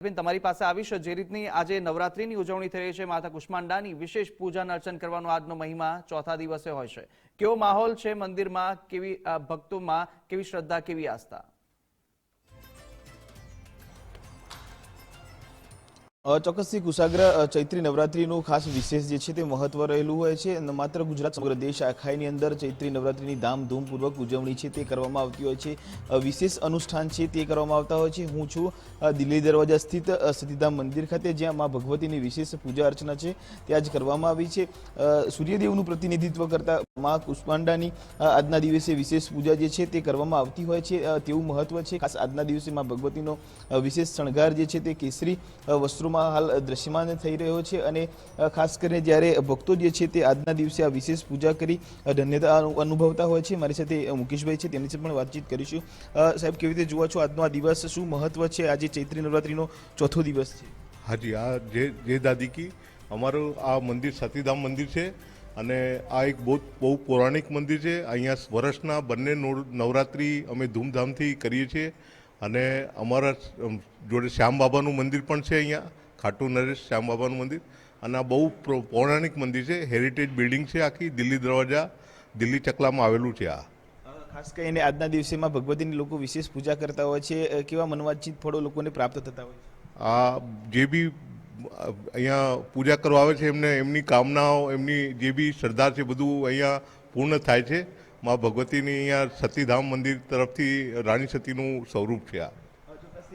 તમારી પાસે આવીશ જે રીતની આજે નવરાત્રીની ઉજવણી થઈ રહી છે માતા કુષ્માંડાની વિશેષ પૂજન અર્ચન કરવાનો આજનો મહિમા ચોથા દિવસે હોય છે કેવો માહોલ છે મંદિરમાં કેવી ભક્તોમાં કેવી શ્રદ્ધા કેવી આસ્થા ચોક્કસથી કુશાગ્ર ચૈત્રી નવરાત્રીનું ખાસ વિશેષ જે છે તે મહત્વ રહેલું હોય છે અને માત્ર ગુજરાત સમગ્ર દેશ આખાઈની અંદર ચૈત્રી નવરાત્રીની ધામધૂમપૂર્વક ઉજવણી છે તે કરવામાં આવતી હોય છે વિશેષ અનુષ્ઠાન છે તે કરવામાં આવતા હોય છે હું છું દિલ્હી દરવાજા સ્થિત સતીધામ મંદિર ખાતે જ્યાં મા ભગવતીની વિશેષ પૂજા અર્ચના છે તે આજ કરવામાં આવી છે સૂર્યદેવનું પ્રતિનિધિત્વ કરતા મા કુષ્માંડાની આજના દિવસે વિશેષ પૂજા જે છે તે કરવામાં આવતી હોય છે તેવું મહત્વ છે ખાસ આજના દિવસે મા ભગવતીનો વિશેષ શણગાર જે છે તે કેસરી વસ્ત્રોમાં હાલ દ્રશ્યમાન થઈ રહ્યો છે અને ખાસ કરીને જ્યારે ભક્તો જે છે તે આજના દિવસે આ વિશેષ પૂજા કરી ધન્યતા અનુભવતા હોય છે મારી સાથે મુકેશભાઈ છે તેમની સાથે પણ વાતચીત કરીશું સાહેબ કેવી રીતે જોવા છો આજનો આ દિવસ શું મહત્વ છે આજે ચૈત્રી નવરાત્રીનો ચોથો દિવસ છે હાજી આ જે દાદી કી અમારું આ મંદિર સતીધામ મંદિર છે અને આ એક બહુ પૌરાણિક મંદિર છે અહીંયા વર્ષના બંને નવરાત્રિ અમે ધૂમધામથી કરીએ છીએ અને અમારા જોડે શ્યામ બાબાનું મંદિર પણ છે અહીંયા ખાટુ નરેશ શ્યામ બાબાનું મંદિર અને આ બહુ પૌરાણિક મંદિર છે હેરિટેજ બિલ્ડિંગ છે આખી દિલ્હી દરવાજા દિલ્હી ચકલામાં આવેલું છે આ ખાસ કરીને આજના દિવસેમાં ભગવતીની લોકો વિશેષ પૂજા કરતા હોય છે કેવા મનવાંછિત ફળો લોકોને પ્રાપ્ત થતા હોય છે આ જે બી અહીંયા પૂજા કરવા આવે છે એમને એમની કામનાઓ એમની જે બી શ્રદ્ધા છે બધું અહીંયા પૂર્ણ થાય છે મા ભગવતીની અહીંયા સતીધામ મંદિર તરફથી રાણી સતીનું સ્વરૂપ છે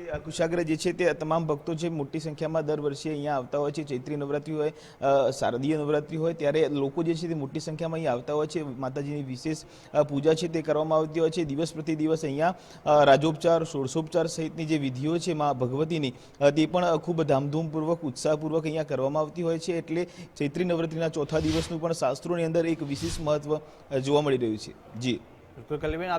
આ કુશાગ્ર જે છે તે તમામ ભક્તો છે મોટી સંખ્યામાં દર વર્ષે અહીંયા આવતા હોય છે ચૈત્રી નવરાત્રી હોય શારદીય નવરાત્રી હોય ત્યારે લોકો જે છે તે મોટી સંખ્યામાં અહીંયા આવતા હોય છે માતાજીની વિશેષ પૂજા છે તે કરવામાં આવતી હોય છે દિવસ પ્રતિ દિવસ અહીંયા રાજોપચાર ષોડશોપચાર સહિતની જે વિધિઓ છે મા ભગવતીની તે પણ ખૂબ ધામધૂમપૂર્વક ઉત્સાહપૂર્વક અહીંયા કરવામાં આવતી હોય છે એટલે ચૈત્રી નવરાત્રીના ચોથા દિવસનું પણ શાસ્ત્રોની અંદર એક વિશેષ મહત્વ જોવા મળી રહ્યું છે જી બિલકુલ કલ્યાણ આપ